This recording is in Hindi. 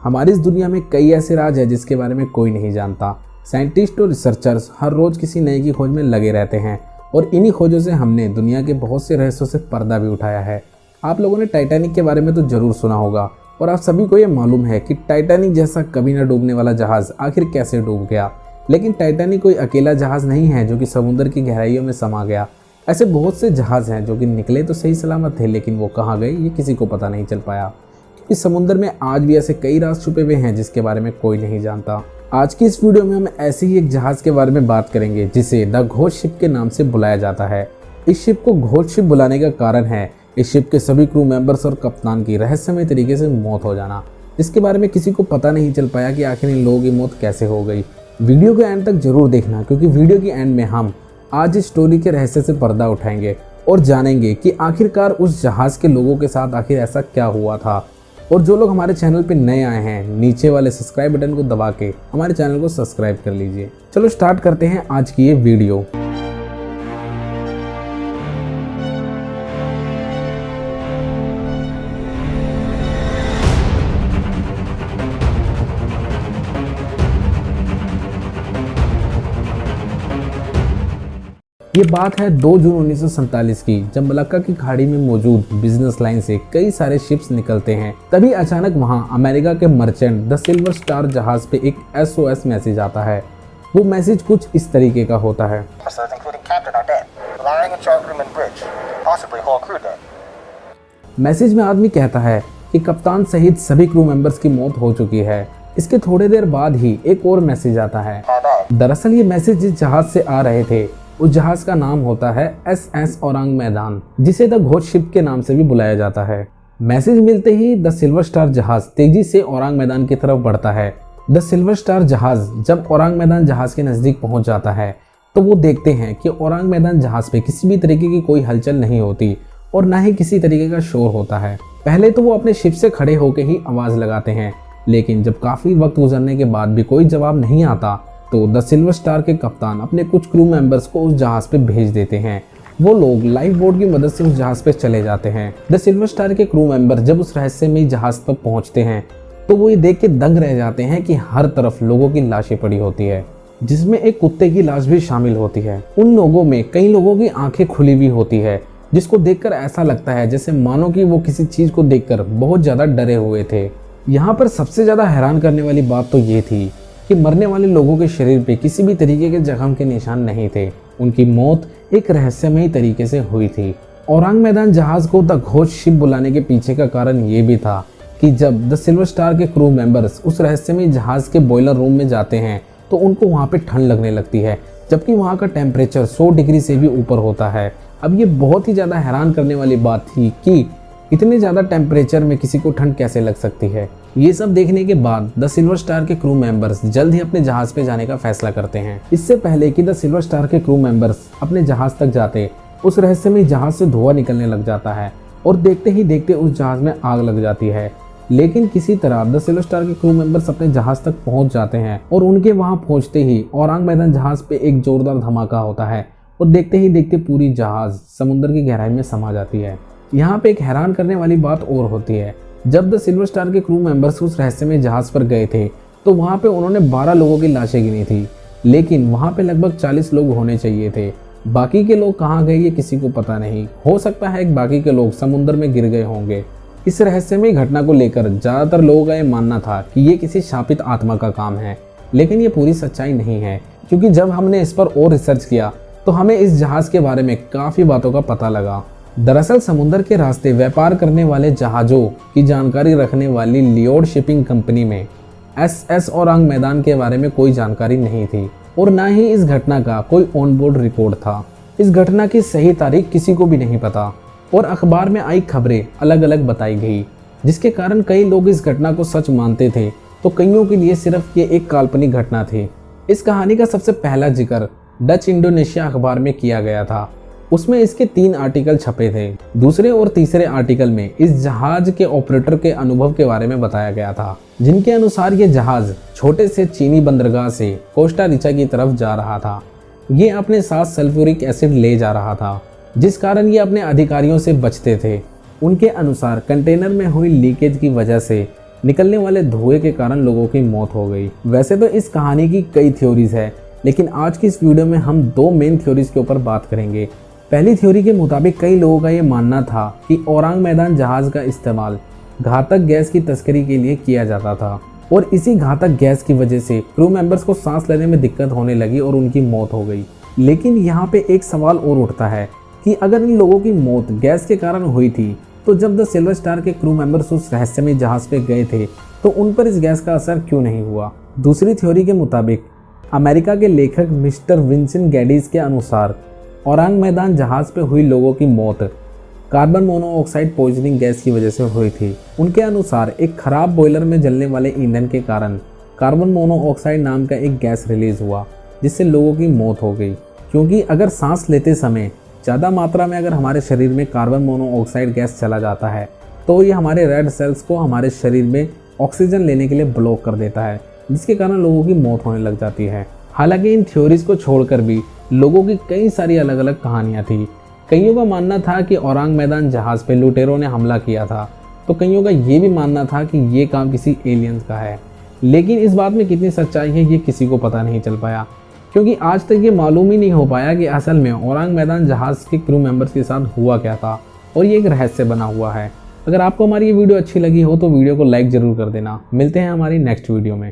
हमारी इस दुनिया में कई ऐसे राज हैं जिसके बारे में कोई नहीं जानता। साइंटिस्ट और रिसर्चर्स हर रोज़ किसी नए की खोज में लगे रहते हैं और इन्हीं खोजों से हमने दुनिया के बहुत से रहस्यों से पर्दा भी उठाया है। आप लोगों ने टाइटैनिक के बारे में तो ज़रूर सुना होगा और आप सभी को ये मालूम है कि टाइटैनिक जैसा कभी न डूबने वाला जहाज़ आखिर कैसे डूब गया। लेकिन टाइटैनिक कोई अकेला जहाज़ नहीं है जो कि समुद्र की गहराइयों में समा गया। ऐसे बहुत से जहाज़ हैं जो कि निकले तो सही सलामत थे, लेकिन वो कहाँ गए ये किसी को पता नहीं चल पाया। इस समुद्र में आज भी ऐसे कई राज छुपे हुए हैं जिसके बारे में कोई नहीं जानता। आज की इस वीडियो में हम ऐसे ही एक जहाज़ के बारे में बात करेंगे जिसे द घोस्ट शिप के नाम से बुलाया जाता है। इस शिप को घोस्ट शिप बुलाने का कारण है इस शिप के सभी क्रू मेंबर्स और कप्तान की रहस्यमय तरीके से मौत हो जाना, जिसके बारे में किसी को पता नहीं चल पाया कि आखिर इन लोगों की मौत कैसे हो गई। वीडियो के एंड तक जरूर देखना, क्योंकि वीडियो के एंड में हम आज इस स्टोरी के रहस्य से पर्दा उठाएंगे और जानेंगे कि आखिरकार उस जहाज़ के लोगों के साथ आखिर ऐसा क्या हुआ था। और जो लोग हमारे चैनल पे नए आए हैं, नीचे वाले सब्सक्राइब बटन को दबा के हमारे चैनल को सब्सक्राइब कर लीजिए। चलो स्टार्ट करते हैं आज की ये वीडियो। ये बात है 2 जून 1947 की, जब मलक्का की खाड़ी में मौजूद बिजनेस लाइन से कई सारे शिप्स निकलते हैं। तभी अचानक वहां अमेरिका के मर्चेंट द सिल्वर स्टार जहाज पे एक SOS मैसेज आता है। वो मैसेज कुछ इस तरीके का होता है। मैसेज में आदमी कहता है कि कप्तान सहित सभी क्रू मेंबर्स की मौत हो चुकी है। इसके थोड़ी देर बाद ही एक और मैसेज आता है। दरअसल ये मैसेज जिस जहाज से आ रहे थे उस जहाज का नाम होता है SS औरंग मैदान, जिसे द घोस्ट शिप के नाम से भी बुलाया जाता है। मैसेज मिलते ही द सिल्वर स्टार जहाज तेजी से औरंग मैदान की तरफ बढ़ता है। द सिल्वर स्टार जहाज जब औरंग मैदान जहाज के नजदीक पहुंच जाता है तो वो देखते हैं कि औरंग मैदान जहाज पे किसी भी तरीके की कोई हलचल नहीं होती और ना ही किसी तरीके का शोर होता है। पहले तो वो अपने शिप से खड़े होकर ही आवाज लगाते हैं, लेकिन जब काफी वक्त गुजरने के बाद भी कोई जवाब नहीं आता तो द सिल्वर स्टार के कप्तान अपने कुछ क्रू मेंबर्स को उस जहाज पे भेज देते हैं। वो लोग लाइफ बोट की मदद से उस जहाज पे चले जाते हैं। द सिल्वर स्टार के क्रू मेंबर जब उस रहस्यमयी जहाज पर पहुंचते हैं तो वो ये देख के दंग रह जाते हैं कि हर तरफ लोगों की लाशें पड़ी होती है, जिसमें एक कुत्ते की लाश भी शामिल होती है। उन लोगों में कई लोगों की आंखें खुली हुई होती है, जिसको देखकर ऐसा लगता है जैसे मानो कि वो किसी चीज को देखकर बहुत ज्यादा डरे हुए थे। यहाँ पर सबसे ज्यादा हैरान करने वाली बात तो ये थी कि मरने वाले लोगों के शरीर पे किसी भी तरीके के जख्म के निशान नहीं थे। उनकी मौत एक रहस्यमयी तरीके से हुई थी। औरंग मैदान जहाज को द घोस्ट शिप बुलाने के पीछे का कारण ये भी था कि जब द सिल्वर स्टार के क्रू मेंबर्स उस रहस्यमयी जहाज के बॉयलर रूम में जाते हैं तो उनको वहाँ पे ठंड लगने लगती है, जबकि वहाँ का टेम्परेचर 100 डिग्री से भी ऊपर होता है। अब ये बहुत ही ज़्यादा हैरान करने वाली बात थी कि इतने ज़्यादा टेम्परेचर में किसी को ठंड कैसे लग सकती है। ये सब देखने के बाद द सिल्वर स्टार के क्रू मेंबर्स जल्द ही अपने जहाज पे जाने का फैसला करते हैं। इससे पहले कि द सिल्वर स्टार के क्रू मेंबर्स अपने जहाज तक जाते, उस रहस्यमयी जहाज से धुआं निकलने लग जाता है और देखते ही देखते उस जहाज में आग लग जाती है। लेकिन किसी तरह द सिल्वर स्टार के क्रू मेंबर्स अपने जहाज तक पहुंच जाते हैं और उनके वहां पहुंचते ही औरंग मैदान जहाज पे एक जोरदार धमाका होता है और देखते ही देखते पूरी जहाज समुद्र की गहराई में समा जाती है। यहाँ पे एक हैरान करने वाली बात और होती है। जब द सिल्वर स्टार के क्रू मेंबर्स उस रहस्यमय जहाज पर गए थे तो वहाँ पे उन्होंने 12 लोगों की लाशें गिनी थी, लेकिन वहाँ पे लगभग 40 लोग होने चाहिए थे। बाकी के लोग कहाँ गए ये किसी को पता नहीं। हो सकता है बाकी के लोग समुद्र में गिर गए होंगे। इस रहस्यमय घटना को लेकर ज़्यादातर लोगों का ये मानना था कि ये किसी शापित आत्मा का काम है, लेकिन ये पूरी सच्चाई नहीं है, क्योंकि जब हमने इस पर और रिसर्च किया तो हमें इस जहाज के बारे में काफ़ी बातों का पता लगा। दरअसल समुद्र के रास्ते व्यापार करने वाले जहाज़ों की जानकारी रखने वाली लियोड शिपिंग कंपनी में SS औरंग मैदान के बारे में कोई जानकारी नहीं थी और ना ही इस घटना का कोई ऑनबोर्ड रिकॉर्ड था। इस घटना की सही तारीख किसी को भी नहीं पता और अखबार में आई खबरें अलग अलग बताई गई, जिसके कारण कई लोग इस घटना को सच मानते थे तो कईयों के लिए सिर्फ ये एक काल्पनिक घटना थी। इस कहानी का सबसे पहला जिक्र डच इंडोनेशिया अखबार में किया गया था। उसमें इसके 3 आर्टिकल छपे थे। दूसरे और तीसरे आर्टिकल में इस जहाज के ऑपरेटर के अनुभव के बारे में बताया गया था, जिनके अनुसार ये जहाज छोटे से चीनी बंदरगाह से कोस्टा रिचा की तरफ जा रहा था। ये अपने साथ सल्फ्यूरिक एसिड ले जा रहा था, जिस कारण ये अपने अधिकारियों से बचते थे। उनके अनुसार कंटेनर में हुई लीकेज की वजह से निकलने वाले धुएं के कारण लोगों की मौत हो गई। वैसे तो इस कहानी की कई थ्योरीज है, लेकिन आज की इस वीडियो में हम दो मेन थ्योरीज के ऊपर बात करेंगे। पहली थ्योरी के मुताबिक कई लोगों का ये मानना था कि औरंग मैदान जहाज का इस्तेमाल घातक गैस की तस्करी के लिए किया जाता था और इसी घातक गैस की वजह से क्रू मेंबर्स को सांस लेने में दिक्कत होने लगी और उनकी मौत हो गई। लेकिन यहाँ पे एक सवाल और उठता है कि अगर इन लोगों की मौत गैस के कारण हुई थी, तो जब द सिल्वर स्टार के क्रू मेंबर्स उस रहस्यमय जहाज पे गए थे तो उन पर इस गैस का असर क्यों नहीं हुआ। दूसरी थ्योरी के मुताबिक अमेरिका के लेखक मिस्टर विंसेंट गैडिस के अनुसार औरंग मैदान जहाज पे हुई लोगों की मौत कार्बन मोनोऑक्साइड पॉइजनिंग गैस की वजह से हुई थी। उनके अनुसार एक खराब बॉयलर में जलने वाले ईंधन के कारण कार्बन मोनोऑक्साइड नाम का एक गैस रिलीज हुआ, जिससे लोगों की मौत हो गई। क्योंकि अगर सांस लेते समय ज़्यादा मात्रा में अगर हमारे शरीर में कार्बन मोनोऑक्साइड गैस चला जाता है तो ये हमारे रेड सेल्स को हमारे शरीर में ऑक्सीजन लेने के लिए ब्लॉक कर देता है, जिसके कारण लोगों की मौत होने लग जाती है। हालांकि इन थ्योरीज को छोड़कर भी लोगों की कई सारी अलग अलग कहानियाँ थी। कईयों का मानना था कि औरंग मैदान जहाज पे लुटेरों ने हमला किया था, तो कईयों का ये भी मानना था कि ये काम किसी एलियंस का है। लेकिन इस बात में कितनी सच्चाई है ये किसी को पता नहीं चल पाया, क्योंकि आज तक ये मालूम ही नहीं हो पाया कि असल में औरंग मैदान जहाज के क्रू मेंबर्स के साथ हुआ क्या था, और ये एक रहस्य बना हुआ है। अगर आपको हमारी ये वीडियो अच्छी लगी हो तो वीडियो को लाइक ज़रूर कर देना। मिलते हैं हमारी नेक्स्ट वीडियो में।